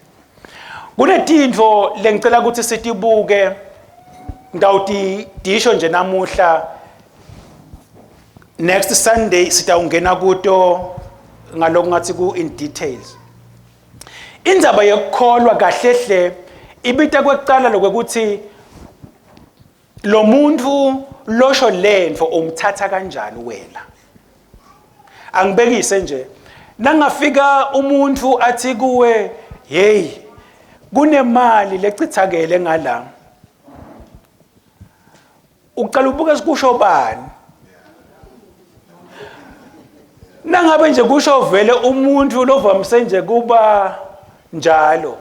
Kunetindvo lengicela ukuthi sitibuke ngawuthi disho nje namuhla next Sunday sitawungena kuto ngaloko ngathi ku in details. Indzaba yokukholwa kahlehle ibita kwekucala lokuthi lo muntu losho lento umthatha kanjani wena. Angibekise nje nangafika umuntu athi kuwe hey kunemali lecithakele ngala uqala ubuke sikusho bani nangabe nje kusho vele umuntu lovamise nje kuba njalo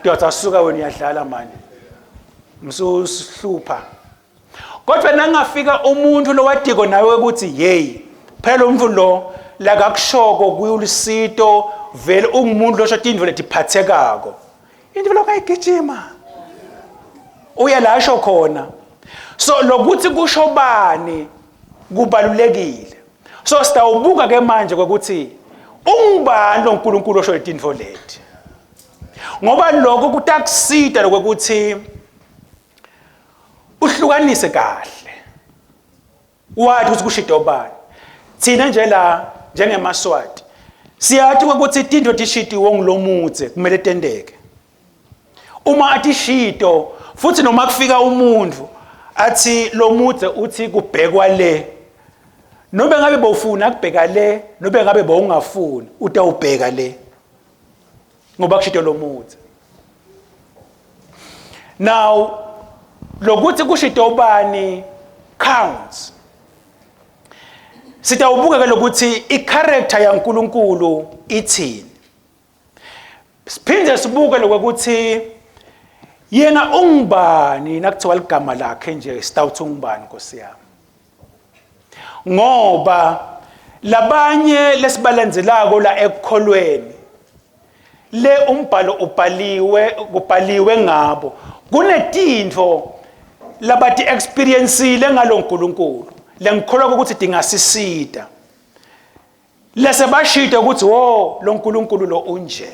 uyasuka wena uyadlala manje msuhlupha kodwa nangafika umuntu lowadiko nawe ukuthi hey phela umuntu lo la kakushoko kuyulisito vele ungumuntu losho tindvo letiphathekako indvo lokayigijima uyalasho khona. So lokuthi kusho bani kubalulekile. So sitawubuka ke manje ukuthi ungubani lo nkulunkulu osho letintfo leti. Ngoba lokho kutakusita lokuthi uhlukanise kahle. Wathi ukuthi kushito bani. Thina nje la njengemaswati siyathi ukuthi intintfo tishitiwe ngilomutse kumele tendeke. Uma atishito futhi noma kufika umuntu athi lo mutse uthi kubhekwa le. Nobe ngabe bowufuna ukubheka le, nobe ngabe bowungafuni utawubheka le. Ngoba kushito lo mutse. Now lokuthi kushito bani counts. Sitawubuka ke lokuthi i-character yaNkulunkulu ithini. Siphinde sibuke lokuthi yena ungubani nakuthiwa ligama lakhe nje sitawuthi ungubani Nkosi yami. Ngoba labanye lesibalenzelako la ekukholweni le umbhalo ubhaliwe ngabo kunetintfo labati experienceile ngaloNkulunkulu lengikholwa ukuthi dingasisida lese bashita ukuthi lo nkulunkulu lo unje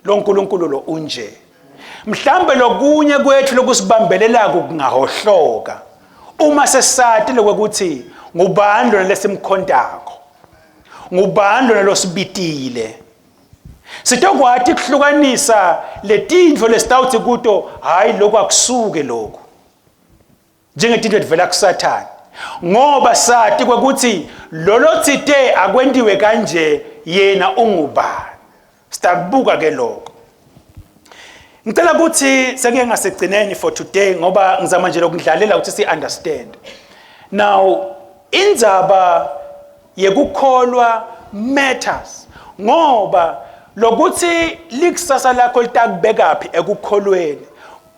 lo nkulunkulu lo unje mhlambe lokunye kwethu lokusibambelelako kungahohloka uma sesati lokuthi ngubani lona lesimkhontako ngubani lona losibitile sitokwathi kuhlukanisa letintfo lesitawuthi kuto hayi lokho akusuke lokho njengetintfo livela kuSathane ngoba sati ukuthi lolo tsite akwendiwe kanje yena ungubani sitakubuka ke lokho ngicela ukuthi seke ngasegcineni for today ngoba ngizama nje lokudlalela ukuthi si understand now indzaba yekukholwa matters ngoba lokuthi likusasa lakho litakubekaphi ekukholweni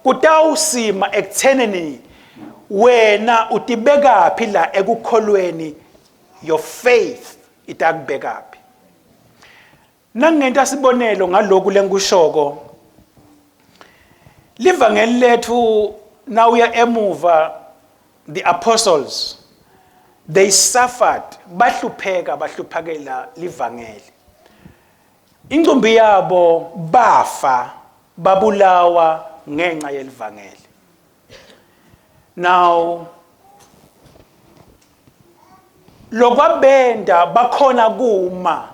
kutawusima ekutheneni wena utibekaphi la ekukholweni your faith itakubekaphi nangenta sibonelo ngalokhu lenkushoko livangeli lethu nawuya emuva the apostles they suffered bahluphakela livangeli incumbi yabo bafa babulawa ngenxa yelivangeli. Now lokwabenda bakhona kuma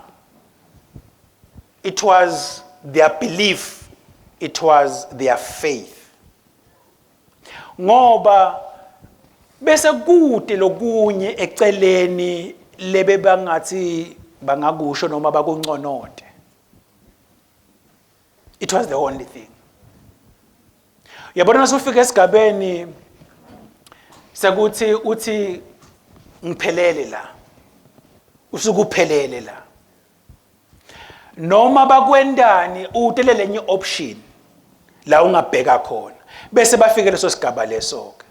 it was their belief, it was their faith. Ngoba bese kude lokunye eceleni lebe bangathi bangakusho noma bakunconote. It was the only thing. Yabona nasufika esigabeni sekuthi uthi ngiphelele la. Usukuphelele la. Noma bakwendani utelele enye option la ungabheka khona bese bafike leso sigaba leso ke.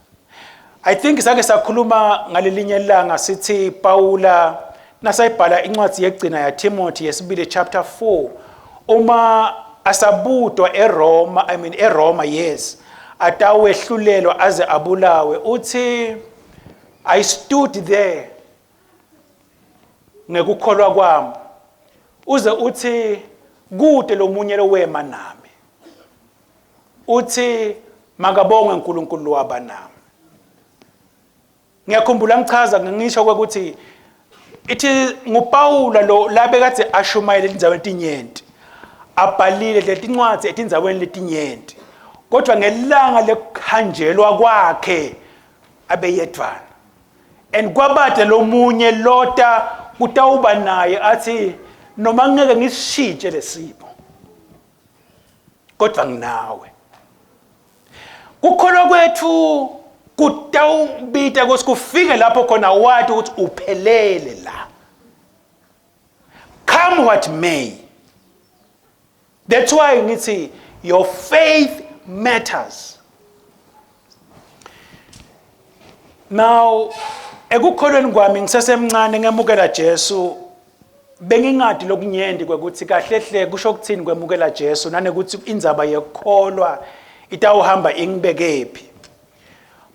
I think sake sakhuluma ngalelinye ilanga sithi Paula nasayibhala incwadi yegcina ya Timothy yesibili chapter 4 uma asabudwa eRoma eRoma yes atawehlulelwa aze abulawe uthi I stood there ngekukholwa kwami uze uthi kude lo munye lo wema nami uthi makabonge uNkulunkulu wabanami. Ngiyakhumbula ngichaza ngisho ukuthi ithi nguPaula lo labe kade ashumayela indzawo etinyenti abhalile letincwadi etindzaweni letinyenti kodwa ngelanga lekhanjelwa kwakhe abeyedwana and kwabade lo munye lota kutawuba naye athi noma ngeke ngisishintshe lesimo kodwa nginawe kukholwa kwethu kutawubita ukuthi kufike lapho khona wathi ukuthi uphelele la come what may. That's why ngithi your faith matters. Now ekukholweni kwami ngisesemncane ngemukela Jesu bengingadi lokunyendi kwekuthi kahlehle kusho ukuthini kwemukela Jesu nanekuthi indzaba yekukholwa itawuhamba ingibekephi.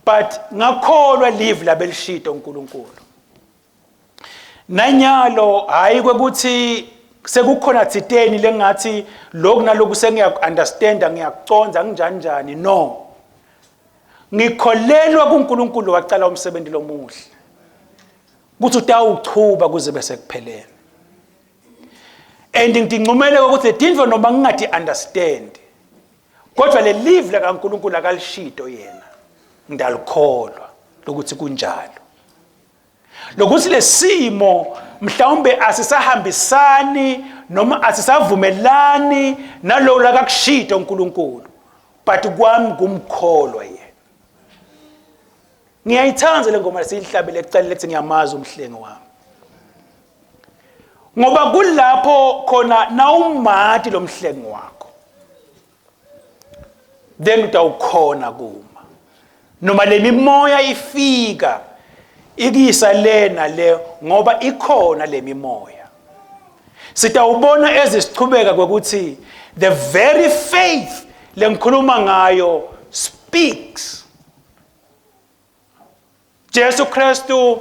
but ngakholwa live labelishito uNkulunkulu. Nanyalo hayi kwekuthi sekukhona tsiteni lengathi lokhu naloku sengiyakunderstanda ngiyakuconza kanjani no. Ngikholelwa kuNkulunkulu wacala umsebenzi lomuhle. Kuthi utawuchuba kuze bese kuphelele. And ngicumele ukuthi tindvo noma ngingati understand. Kodwa le live la kaNkulunkulu akalishito yena. Ngidalikholwa lokuthi kunjalo. Lokuthi lesimo mhlawumbe asisahambisani noma asisavumelani nalo la kakushito uNkulunkulu. But kwami kumkholwa yena. Ngiyayithanda le ngoma siyihlabele ecaleni lethi ngiyamazi umhlengi wami. Ngoba kulapho khona nawumati lo mhlengi wakho. Then utawukhona kuma. Noma le mimoya ifika ikisa lena le ngoba ikhona le mimoya. Sitawubona ezisichubeka kwekuthi the very faith lengikhuluma ngayo speaks. Jesu Kristu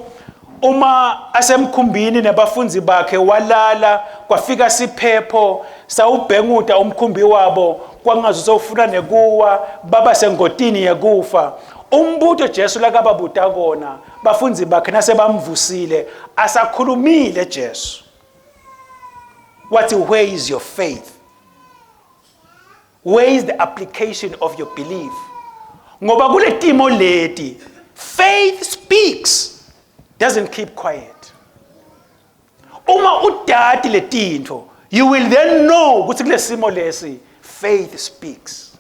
uma asemkhumbini nabafunzi bakhe walala kwafika siphepho sawubhenguda umkhumbi wabo kwangazo sofuna nekuwa baba sengotini yekufa. Umbuto Jesu lakababuta kona bafunzi bakhe nasebamvusile asakhulumile Jesu. What where is your faith? Where is the application of your belief? Ngoba kule timo leti faith speaks, doesn't keep quiet. Uma udati le tinto, you will then know ukuthi kule simo lesi faith speaks.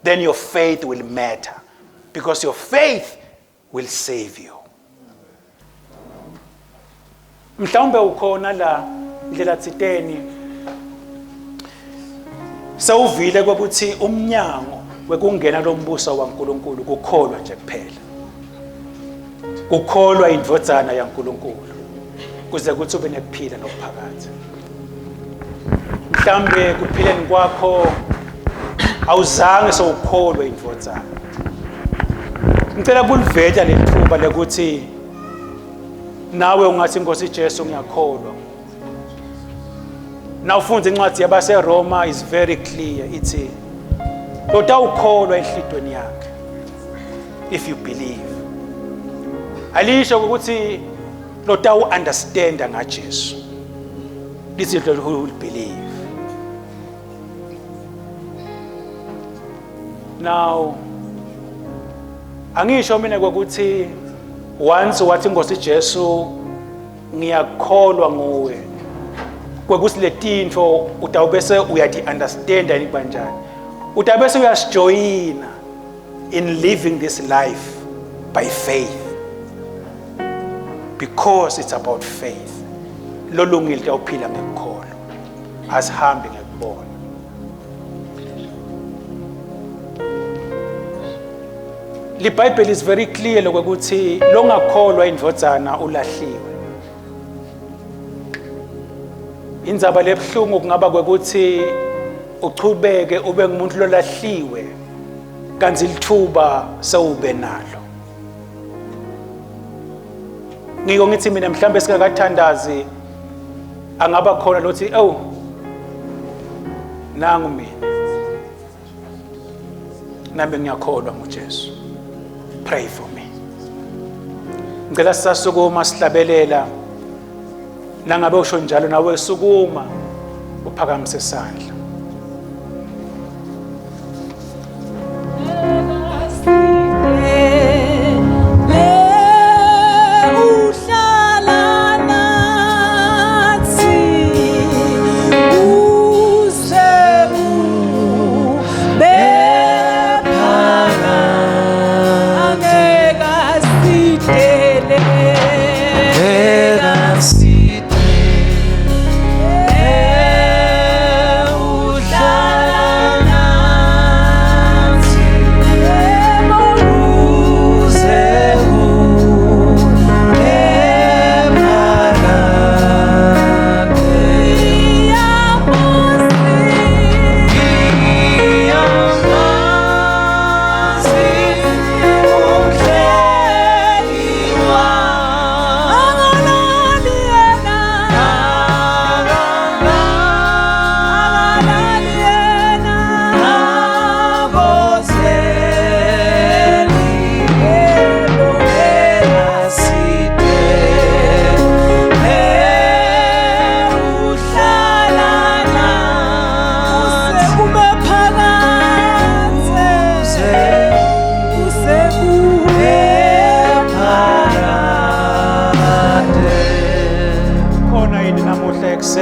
Then your faith will matter because your faith will save you. Mhlawumbe ukhona la indlela tsiteni sawuvile ukuthi umnyango wekungena lombuso waNkulunkulu kukholwa nje kuphela. Kukholwa indvodzana yaNkulunkulu kuze kuthi ube nekuphila nokuphakathi. Mhlambe kuphileni kwakho awuzange sowukholwe indvodzana. Ngicela kuliveta lethuba lekuthi nawe ungathi Nkosi Jesu ngiyakholwa. Nawufunza incwadi yabaseRoma is very clear ithi utawukholwa enhlitweni yakhe if you believe. Alisho ukuthi lotawu understanda ngaJesu. This is who will believe. Now angisho mina ukuthi once wathi Nkosi Jesu ngiyakholwa nguwe kwekuthi letintfo utawubese uyati understanda ni kanjani. Utabese uyasijoyina in living this life by faith. Because it's about faith. Lolungile utawuphila ngekholwa. Asihambe ngekubona. The Bible is very clear lokuthi longakholwa indvodzana ulahliwe. Indzaba lebhlungu kungaba kwekuthi uchubeke ube ngumuntu lolahliwe kanzi lithuba sewube nalo. Ngiko ngithi mina mhlambe singakathandazi angaba khona lothi nangu mina nami ngiyakholwa ngoJesu. Pray for me. Ngicela sisasukuma sihlabelela nangabe usho njalo nawe sukuma uphakamise isandla.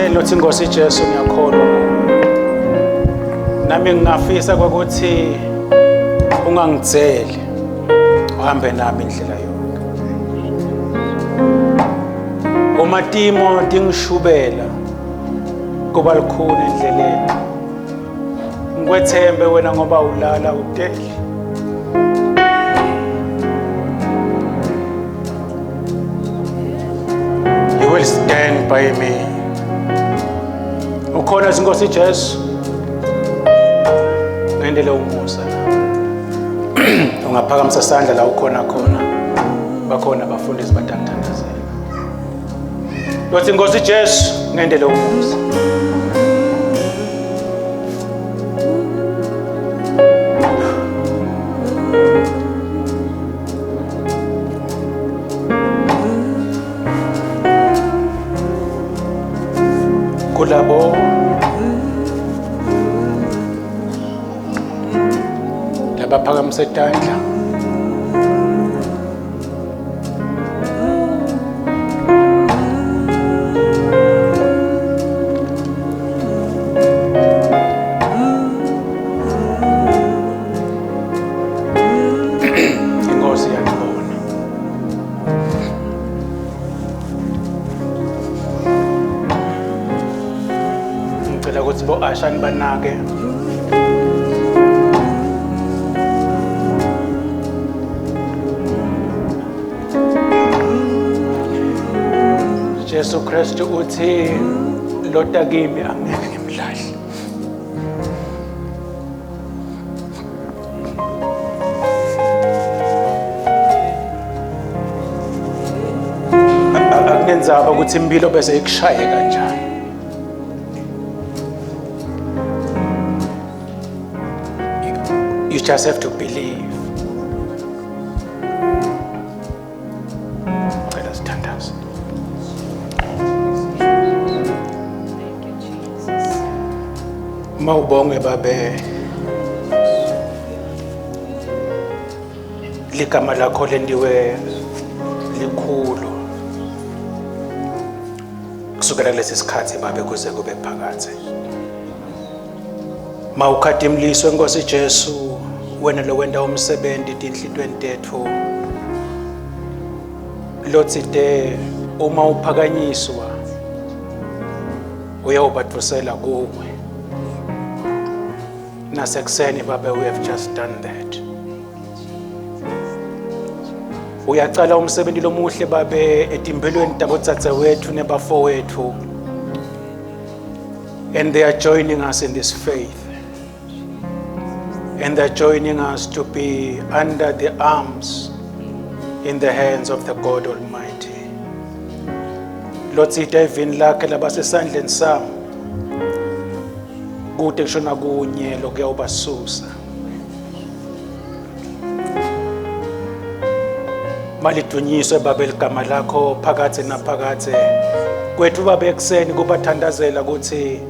Selothi Nkosi Jesu ngiyakholwa. Nami ngingafisa ukuthi ungangitseli. Uhambe nami indlela yonke. Uma timo tingishubela kuba likhulu endleleni. Ngikwethembe wena ngoba ulala udeli. You will stand by me. Ukhona Nkosi Jesu. Ngendele umusa. Ungaphakamisa isandla la ukhona khona. Bakhona abafundisi batantanazela. Lothi Nkosi Jesu ngendele umusa. Kulabo labaphakamisa isandla. Inkosi yanibona. Ngicela ukuthi bo Asha nibanake. Jesu Kristu uthi loda kimi angeke ngimlahle. Akunenzaba ukuthi impilo bese ikushaye kanjani. You just have to believe. Let us stand us. Mawubonge babe. Ligama lakho lendiwe likhulu. Kusukela kulesi sikhathi babe kuze kube phakathi. Mawukhadimliswe Nkosi Jesu wena lo wenda umsebenzi tinhlitweni tethu. Lothi de uma uphakanyiswa uyawubadusela kuwe. Nasekuseni babe we have just done that. Uyacala umsebenzi lomuhle babe etimpelweni tabotsatsa wethu nebafowethu. And they are joining us in this faith. And they're joining us to be under the arms in the hands of the God Almighty. Lord sitha evini lakhe labasesandleni sami kude kushona kunye lokuyawubasusa. Malidunyiswe babe ligama lakho phakathi naphakathi kwethu babe ekseni kubathandazela ukuthi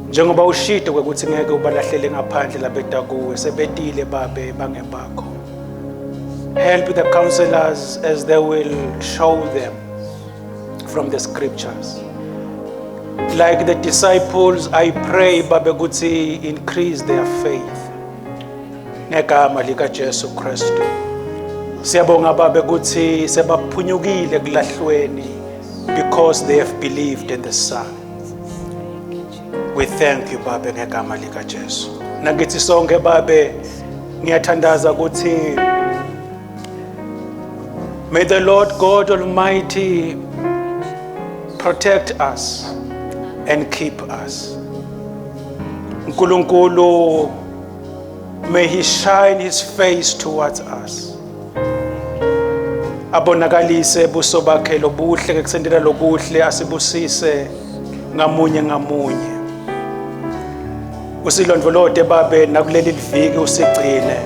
njengoba ushito ukuthi ngeke ubalahlele ngaphandle labeda kuwe sebetile babe bangebakho. Help the counselors as they will show them from the scriptures. Like the disciples, I pray babe ukuthi increase their faith. Ngegama lika Jesu Kristu. Siyabonga babe ukuthi sebaphunyukile kulahlweni because they have believed in the Son. We thank you babe ngegama lika Jesu. Nakithi sonke babe ngiyathandaza ukuthi may the Lord God Almighty protect us and keep us. Nkulunkulu, may he shine his face towards us. Abonakalise buso bakhe lobuhle ngekusendela lokuhle asibusise ngamunye ngamunye. Usilondvolode babe nakuleli liviki usigcine.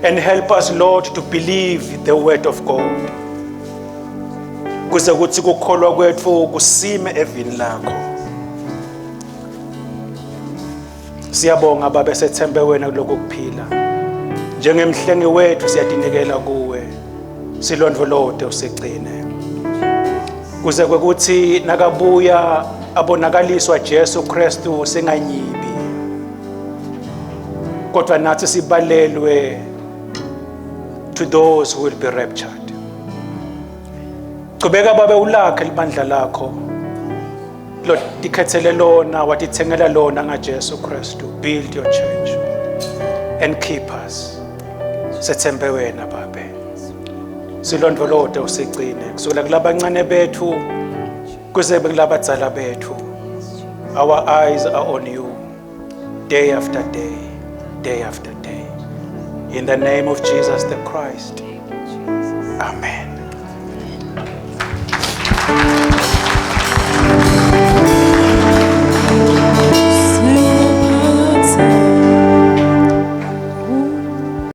And help us Lord to believe the word of God. Kuze kuthi kukholwa kwethu kusime evini lakho. Siyabonga babe sethembe wena kuloko kuphila. Njengemhlengi wethu siyadinikela kuwe. Silondvolode usigcine. kuze kwekuthi nakabuya abonakaliswa Jesu Kristu singanyibi, kodwa nathi sibalelwe to those who will be raptured. Qhubeka babe ulakhe libandla lakho, Lord, dikhethele lona watithengela lona ngaJesu Kristu. Build your church and keep us. Sethembe wena babe, silondvolode usigcine kusukela kulabancane bethu kuze kulabadzala bethu. Our eyes are on you day after day, day after day. In the name of Jesus the Christ. Amen.